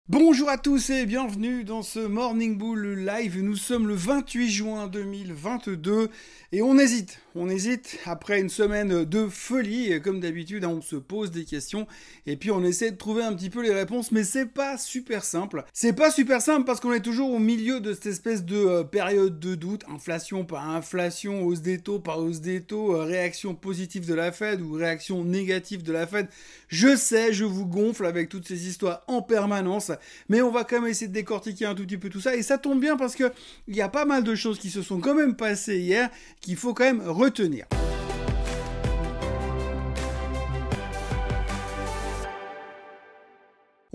Bonjour à tous et bienvenue dans ce Morning Bull Live. Nous sommes le 28 juin 2022 et on hésite après une semaine de folie. Comme d'habitude, on se pose des questions et puis on essaie de trouver un petit peu les réponses, mais c'est pas super simple. C'est pas super simple parce qu'on est toujours au milieu de cette espèce de période de doute, inflation par inflation, hausse des taux par hausse des taux, réaction positive de la Fed ou réaction négative de la Fed. Je sais, je vous gonfle avec toutes ces histoires en permanence. Mais on va quand même essayer de décortiquer un tout petit peu tout ça. Et ça tombe bien parce que il y a pas mal de choses qui se sont quand même passées hier qu'il faut quand même retenir.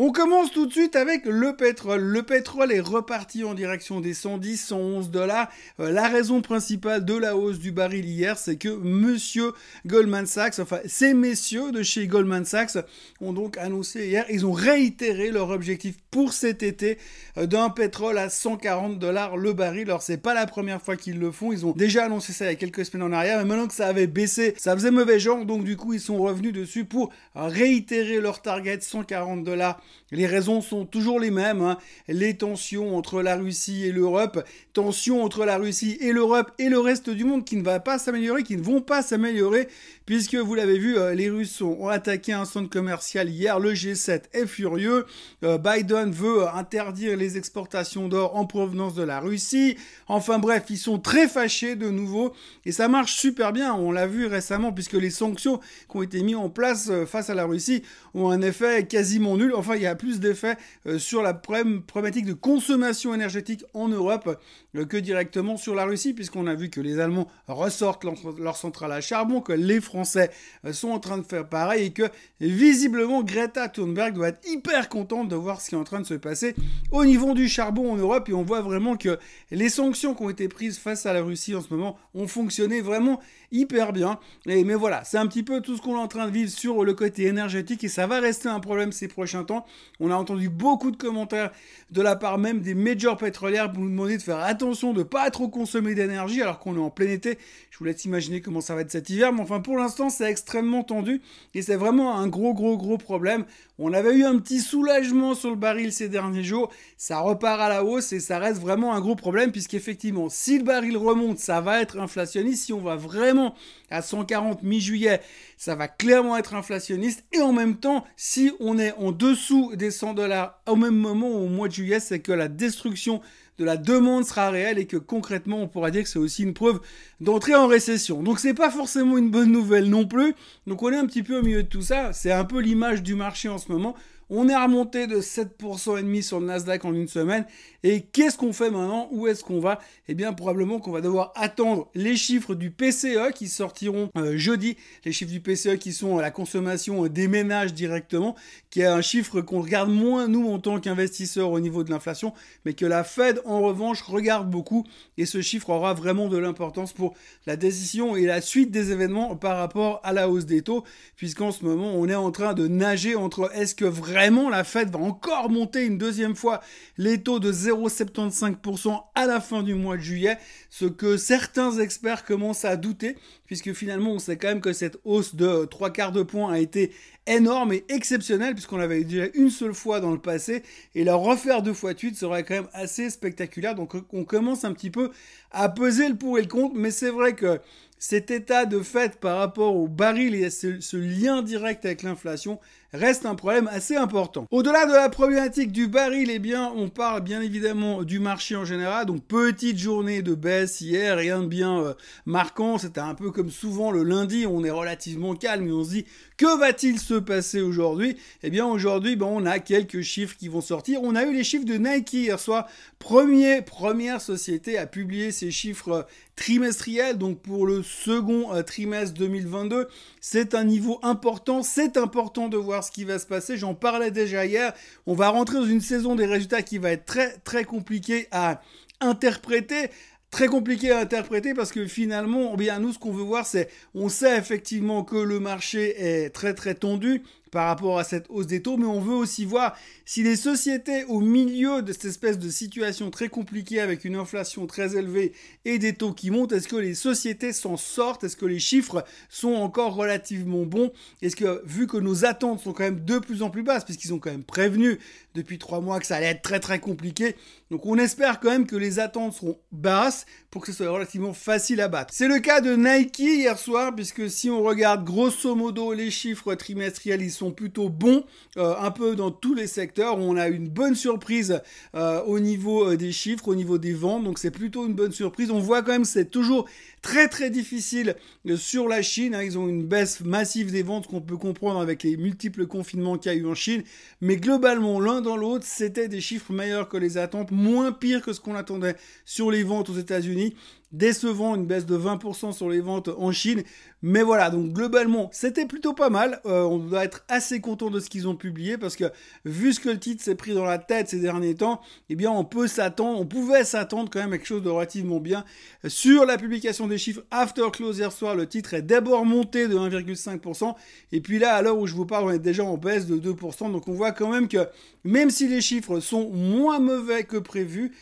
On commence tout de suite avec le pétrole. Le pétrole est reparti en direction des 110, 111 $. La raison principale de la hausse du baril hier, c'est que monsieur Goldman Sachs, enfin ces messieurs de chez Goldman Sachs ont donc annoncé hier, ils ont réitéré leur objectif pour cet été d'un pétrole à 140 $ le baril. Alors c'est pas la première fois qu'ils le font, ils ont déjà annoncé ça il y a quelques semaines en arrière, mais maintenant que ça avait baissé, ça faisait mauvais genre, donc du coup ils sont revenus dessus pour réitérer leur target 140 $. Les raisons sont toujours les mêmes, les tensions entre la Russie et l'Europe, tensions entre la Russie et l'Europe et le reste du monde qui ne va pas s'améliorer, qui ne vont pas s'améliorer, puisque vous l'avez vu, les Russes ont attaqué un centre commercial hier, le G7 est furieux, Biden veut interdire les exportations d'or en provenance de la Russie, enfin bref, ils sont très fâchés de nouveau, et ça marche super bien, on l'a vu récemment, puisque les sanctions qui ont été mises en place face à la Russie ont un effet quasiment nul, enfin il y a plus d'effet sur la problématique de consommation énergétique en Europe que directement sur la Russie, puisqu'on a vu que les Allemands ressortent leur centrale à charbon, que les Français sont en train de faire pareil, et que visiblement Greta Thunberg doit être hyper contente de voir ce qui est en train de se passer au niveau du charbon en Europe, et on voit vraiment que les sanctions qui ont été prises face à la Russie en ce moment ont fonctionné vraiment hyper bien. Mais voilà, c'est un petit peu tout ce qu'on est en train de vivre sur le côté énergétique, et ça va rester un problème ces prochains temps. On a entendu beaucoup de commentaires de la part même des majors pétrolières pour nous demander de faire attention de ne pas trop consommer d'énergie alors qu'on est en plein été. Je vous laisse imaginer comment ça va être cet hiver, mais enfin pour l'instant c'est extrêmement tendu et c'est vraiment un gros problème. On avait eu un petit soulagement sur le baril ces derniers jours, ça repart à la hausse et ça reste vraiment un gros problème, puisqu'effectivement si le baril remonte, ça va être inflationniste. Si on va vraiment à 140 mi-juillet, ça va clairement être inflationniste, et en même temps, si on est en dessous des 100 $ au même moment au mois de juillet, c'est que la destruction de la demande sera réelle et que concrètement, on pourra dire que c'est aussi une preuve d'entrée en récession. Donc c'est pas forcément une bonne nouvelle non plus. Donc on est un petit peu au milieu de tout ça. C'est un peu l'image du marché en ce moment. On est remonté de 7% et demi sur le Nasdaq en une semaine. Et qu'est-ce qu'on fait maintenant? Où est-ce qu'on va? Eh bien, probablement qu'on va devoir attendre les chiffres du PCE qui sortiront jeudi. Les chiffres du PCE qui sont la consommation des ménages directement, qui est un chiffre qu'on regarde moins, nous, en tant qu'investisseurs au niveau de l'inflation, mais que la Fed, en revanche, regarde beaucoup. Et ce chiffre aura vraiment de l'importance pour la décision et la suite des événements par rapport à la hausse des taux, puisqu'en ce moment, on est en train de nager entre est-ce que vraiment la Fed va encore monter une deuxième fois les taux de 0,75% à la fin du mois de juillet, ce que certains experts commencent à douter, puisque finalement on sait quand même que cette hausse de 3/4 de point a été énorme et exceptionnelle, puisqu'on l'avait déjà une seule fois dans le passé, et la refaire 2 fois de suite serait quand même assez spectaculaire. Donc on commence un petit peu à peser le pour et le contre, mais c'est vrai que cet état de fait par rapport au baril et ce lien direct avec l'inflation reste un problème assez important. Au-delà de la problématique du baril, eh bien, on parle bien évidemment du marché en général. Donc, petite journée de baisse hier, rien de bien marquant. C'était un peu comme souvent le lundi, on est relativement calme et on se dit, que va-t-il se passer aujourd'hui? Eh bien, aujourd'hui, on a quelques chiffres qui vont sortir. On a eu les chiffres de Nike hier soir. Première société à publier ses chiffres trimestriels, donc pour le second trimestre 2022. C'est un niveau important, c'est important de voir ce qui va se passer. J'en parlais déjà hier. On va rentrer dans une saison des résultats qui va être très compliquée à interpréter. Très compliqué à interpréter parce que finalement, bien nous, ce qu'on veut voir, c'est, on sait effectivement que le marché est très tendu par rapport à cette hausse des taux, mais on veut aussi voir si les sociétés au milieu de cette espèce de situation très compliquée avec une inflation très élevée et des taux qui montent, est-ce que les sociétés s'en sortent? Est-ce que les chiffres sont encore relativement bons? Est-ce que, vu que nos attentes sont quand même de plus en plus basses, puisqu'ils ont quand même prévenu depuis 3 mois que ça allait être très très compliqué. Donc on espère quand même que les attentes seront basses pour que ce soit relativement facile à battre. C'est le cas de Nike hier soir, puisque si on regarde grosso modo les chiffres trimestriels, ils sont plutôt bons, un peu dans tous les secteurs. On a une bonne surprise au niveau des chiffres, au niveau des ventes, donc c'est plutôt une bonne surprise. On voit quand même que c'est toujours très très difficile sur la Chine, hein. Ils ont une baisse massive des ventes qu'on peut comprendre avec les multiples confinements qu'il y a eu en Chine, mais globalement l'un dans l'autre c'était des chiffres meilleurs que les attentes, moins pire que ce qu'on attendait sur les ventes aux États-Unis. Décevant, une baisse de 20% sur les ventes en Chine, mais voilà, donc globalement c'était plutôt pas mal. On doit être assez content de ce qu'ils ont publié, parce que vu ce que le titre s'est pris dans la tête ces derniers temps, eh bien on pouvait s'attendre quand même à quelque chose de relativement bien. Sur la publication des chiffres after close hier soir, le titre est d'abord monté de 1,5%, et puis là à l'heure où je vous parle on est déjà en baisse de 2%, donc on voit quand même que même si les chiffres sont moins mauvais que prévu,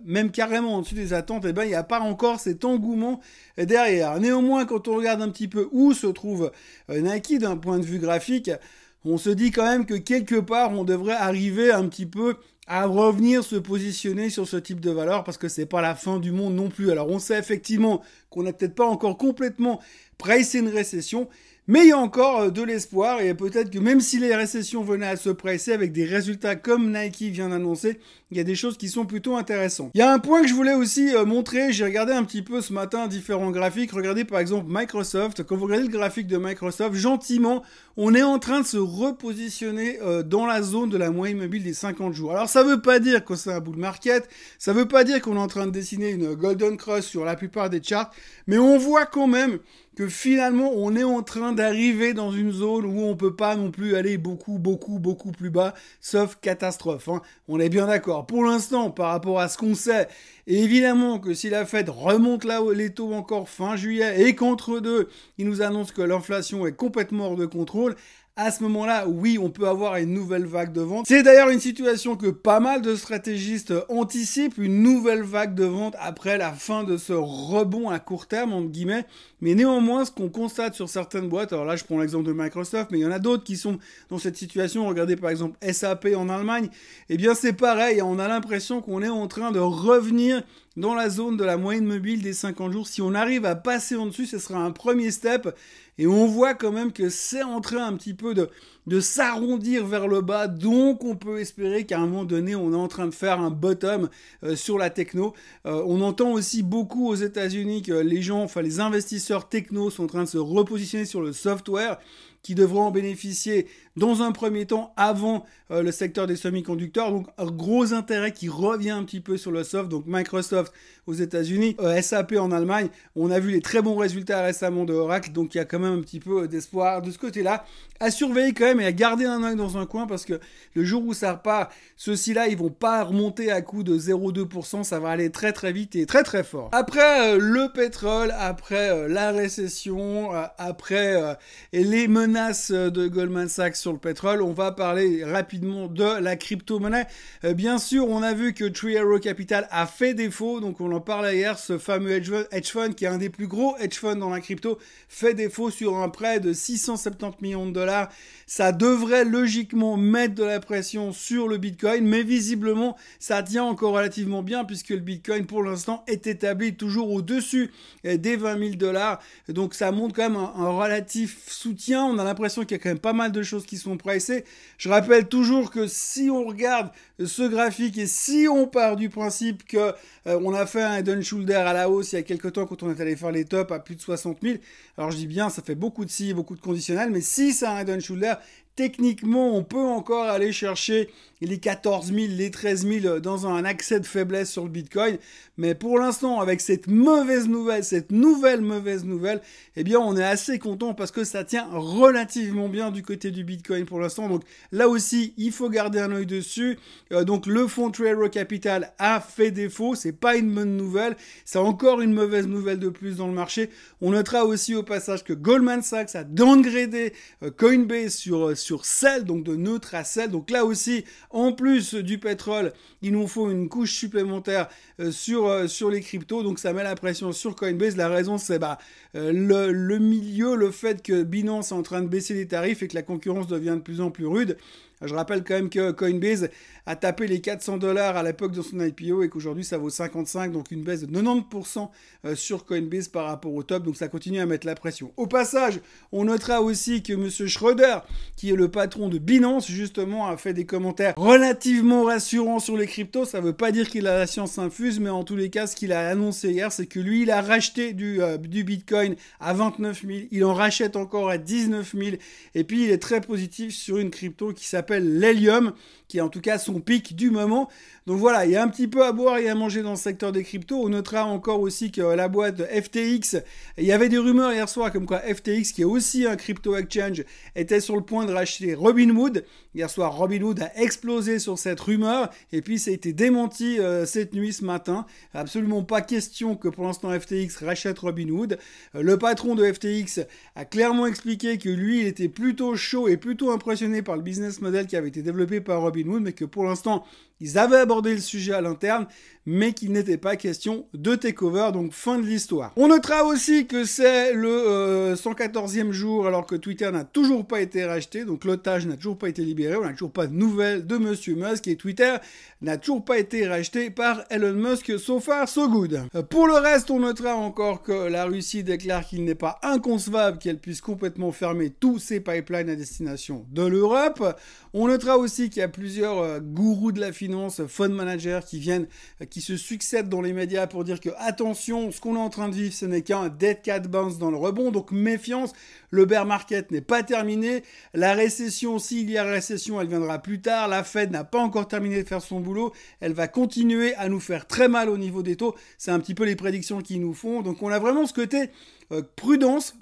même carrément en dessus des attentes, eh ben il n'y a pas encore cet engouement derrière. Néanmoins, quand on regarde un petit peu où se trouve Nike d'un point de vue graphique, on se dit quand même que quelque part on devrait arriver un petit peu à revenir se positionner sur ce type de valeur, parce que c'est pas la fin du monde non plus. Alors on sait effectivement qu'on n'a peut-être pas encore complètement pricé une récession, mais il y a encore de l'espoir, et peut-être que même si les récessions venaient à se presser avec des résultats comme Nike vient d'annoncer, il y a des choses qui sont plutôt intéressantes. Il y a un point que je voulais aussi montrer, j'ai regardé un petit peu ce matin différents graphiques. Regardez par exemple Microsoft. Quand vous regardez le graphique de Microsoft, gentiment, on est en train de se repositionner dans la zone de la moyenne mobile des 50 jours. Alors ça veut pas dire que c'est un bull market, ça veut pas dire qu'on est en train de dessiner une golden cross sur la plupart des charts, mais on voit quand même que finalement on est en train d'arriver dans une zone où on peut pas non plus aller beaucoup plus bas, sauf catastrophe, hein. On est bien d'accord. Pour l'instant, par rapport à ce qu'on sait, et évidemment que si la Fed remonte là les taux encore fin juillet, et qu'entre deux, il nous annonce que l'inflation est complètement hors de contrôle, à ce moment-là, oui, on peut avoir une nouvelle vague de vente. C'est d'ailleurs une situation que pas mal de stratégistes anticipent, une nouvelle vague de vente après la fin de ce rebond à court terme, entre guillemets. Mais néanmoins, ce qu'on constate sur certaines boîtes, alors là je prends l'exemple de Microsoft, mais il y en a d'autres qui sont dans cette situation. Regardez par exemple SAP en Allemagne, eh bien c'est pareil, on a l'impression qu'on est en train de revenir dans la zone de la moyenne mobile des 50 jours. Si on arrive à passer en dessus, ce sera un premier step. Et on voit quand même que c'est en train un petit peu de s'arrondir vers le bas. Donc on peut espérer qu'à un moment donné, on est en train de faire un bottom sur la techno. On entend aussi beaucoup aux États-Unis que les investisseurs techno sont en train de se repositionner sur le software, qui devront en bénéficier dans un premier temps avant le secteur des semi-conducteurs. Donc un gros intérêt qui revient un petit peu sur le soft. Donc Microsoft aux États-Unis, SAP en Allemagne. On a vu les très bons résultats récemment de Oracle, donc il y a quand même un petit peu d'espoir de ce côté-là. À surveiller quand même et à garder un œil dans un coin, parce que le jour où ça repart, ceux-ci-là, ils vont pas remonter à coup de 0,2%, ça va aller très très vite et très très fort. Après le pétrole, après la récession, après les menaces de Goldman Sachs sur le pétrole, on va parler rapidement de la crypto-monnaie. Bien sûr, on a vu que Three Arrows Capital a fait défaut, donc on en parlait hier, ce fameux hedge fund qui est un des plus gros hedge funds dans la crypto, fait défaut sur un prêt de 670 millions de dollars. Ça devrait logiquement mettre de la pression sur le Bitcoin, mais visiblement ça tient encore relativement bien, puisque le Bitcoin pour l'instant est établi toujours au-dessus des 20 000 dollars. Donc ça montre quand même un relatif soutien. On a l'impression qu'il y a quand même pas mal de choses qui sont pricées. Je rappelle toujours que si on regarde ce graphique et si on part du principe que on a fait un head and shoulder à la hausse il y a quelques temps quand on est allé faire les tops à plus de 60 000, alors je dis bien ça fait beaucoup de si, beaucoup de conditionnels, mais si c'est un head and shoulder, techniquement, on peut encore aller chercher les 14 000, les 13 000 dans un accès de faiblesse sur le Bitcoin. Mais pour l'instant, avec cette mauvaise nouvelle, cette nouvelle mauvaise nouvelle, eh bien, on est assez content parce que ça tient relativement bien du côté du Bitcoin pour l'instant. Donc là aussi, il faut garder un œil dessus. Donc le fonds Three Arrows Capital a fait défaut. C'est pas une bonne nouvelle. C'est encore une mauvaise nouvelle de plus dans le marché. On notera aussi au passage que Goldman Sachs a downgradé Coinbase sur sell, donc de neutre à sell. Donc là aussi, en plus du pétrole, il nous faut une couche supplémentaire sur les cryptos. Donc ça met la pression sur Coinbase. La raison, c'est le milieu, le fait que Binance est en train de baisser les tarifs et que la concurrence devient de plus en plus rude. Je rappelle quand même que Coinbase a tapé les 400 $ à l'époque de son IPO et qu'aujourd'hui ça vaut 55, donc une baisse de 90% sur Coinbase par rapport au top, donc ça continue à mettre la pression. Au passage, on notera aussi que Monsieur Schroeder, qui est le patron de Binance, justement, a fait des commentaires relativement rassurants sur les cryptos. Ça veut pas dire qu'il a la science infuse, mais en tous les cas, ce qu'il a annoncé hier, c'est que lui, il a racheté du Bitcoin à 29 000, il en rachète encore à 19 000, et puis il est très positif sur une crypto qui s'appelle l'Helium, qui est en tout cas son pic du moment. Donc voilà, il y a un petit peu à boire et à manger dans le secteur des cryptos. On notera encore aussi que la boîte FTX, il y avait des rumeurs hier soir comme quoi FTX, qui est aussi un crypto exchange, était sur le point de racheter Robinhood. Hier soir, Robinhood a explosé sur cette rumeur et puis ça a été démenti cette nuit, ce matin. Absolument pas question que pour l'instant FTX rachète Robinhood. Le patron de FTX a clairement expliqué que lui, il était plutôt chaud et plutôt impressionné par le business model qui avait été développé par Robinhood, mais que pour l'instant, ils avaient abordé le sujet à l'interne, mais qu'il n'était pas question de takeover, donc fin de l'histoire. On notera aussi que c'est le 114e jour, alors que Twitter n'a toujours pas été racheté, donc l'otage n'a toujours pas été libéré, on n'a toujours pas de nouvelles de Monsieur Musk, et Twitter n'a toujours pas été racheté par Elon Musk, so far so good. Pour le reste, on notera encore que la Russie déclare qu'il n'est pas inconcevable qu'elle puisse complètement fermer tous ses pipelines à destination de l'Europe. On notera aussi qu'il y a plusieurs gourous de la finance, fund managers qui se succèdent dans les médias pour dire que attention, ce qu'on est en train de vivre, ce n'est qu'un dead cat bounce dans le rebond, donc méfiance, le bear market n'est pas terminé, la récession, s'il y a récession, elle viendra plus tard, la Fed n'a pas encore terminé de faire son boulot, elle va continuer à nous faire très mal au niveau des taux, c'est un petit peu les prédictions qu'ils nous font, donc on a vraiment ce côté prudence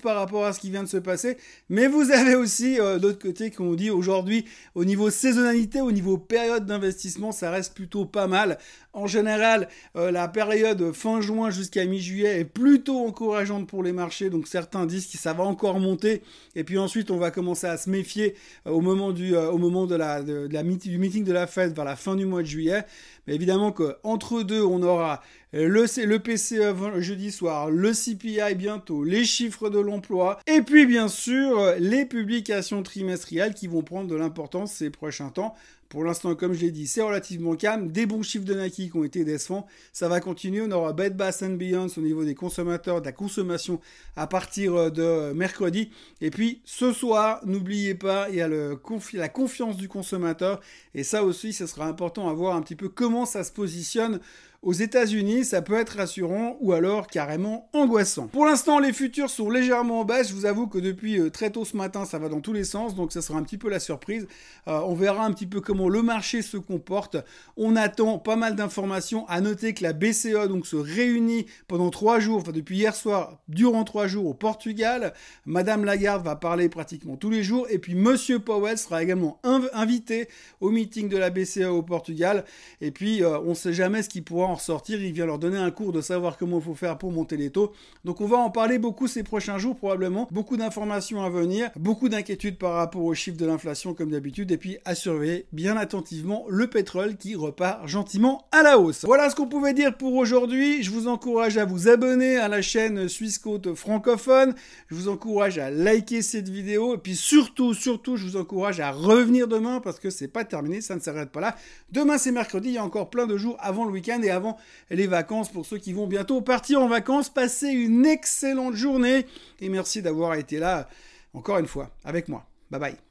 par rapport à ce qui vient de se passer, mais vous avez aussi d'autre côté qu'on dit aujourd'hui au niveau saisonnalité, au niveau période d'investissement, ça reste plutôt pas mal. En général, la période fin juin jusqu'à mi-juillet est plutôt encourageante pour les marchés, donc certains disent que ça va encore monter, et puis ensuite on va commencer à se méfier au moment du meeting de la Fed vers la fin du mois de juillet. Mais évidemment qu'entre deux, on aura le PCE jeudi soir, le CPI bientôt, les chiffres de l'emploi, et puis bien sûr les publications trimestrielles qui vont prendre de l'importance ces prochains temps. Pour l'instant, comme je l'ai dit, c'est relativement calme. Des bons chiffres de Nike qui ont été décevants. Ça va continuer. On aura Bed Bath & Beyond au niveau des consommateurs, de la consommation à partir de mercredi. Et puis, ce soir, n'oubliez pas, il y a la confiance du consommateur. Et ça aussi, ce sera important à voir un petit peu comment ça se positionne aux États-Unis. Ça peut être rassurant ou alors carrément angoissant. Pour l'instant, les futurs sont légèrement en baisse. Je vous avoue que depuis très tôt ce matin, ça va dans tous les sens. Donc, ça sera un petit peu la surprise. On verra un petit peu comment le marché se comporte. On attend pas mal d'informations. À noter que la BCE donc se réunit pendant 3 jours, enfin depuis hier soir, durant 3 jours au Portugal. Madame Lagarde va parler pratiquement tous les jours. Et puis Monsieur Powell sera également invité au meeting de la BCE au Portugal. Et puis on ne sait jamais ce qui pourra en ressortir. Il vient leur donner un cours de savoir comment il faut faire pour monter les taux. Donc on va en parler beaucoup ces prochains jours probablement. Beaucoup d'informations à venir. Beaucoup d'inquiétudes par rapport aux chiffres de l'inflation comme d'habitude. Et puis à surveiller bien attentivement le pétrole qui repart gentiment à la hausse. Voilà ce qu'on pouvait dire pour aujourd'hui. Je vous encourage à vous abonner à la chaîne Suisse Côte francophone. Je vous encourage à liker cette vidéo. Et puis surtout, je vous encourage à revenir demain parce que c'est pas terminé, ça ne s'arrête pas là. Demain c'est mercredi, il y a encore plein de jours avant le week-end et avant les vacances pour ceux qui vont bientôt partir en vacances. Passez une excellente journée et merci d'avoir été là encore une fois avec moi. Bye bye.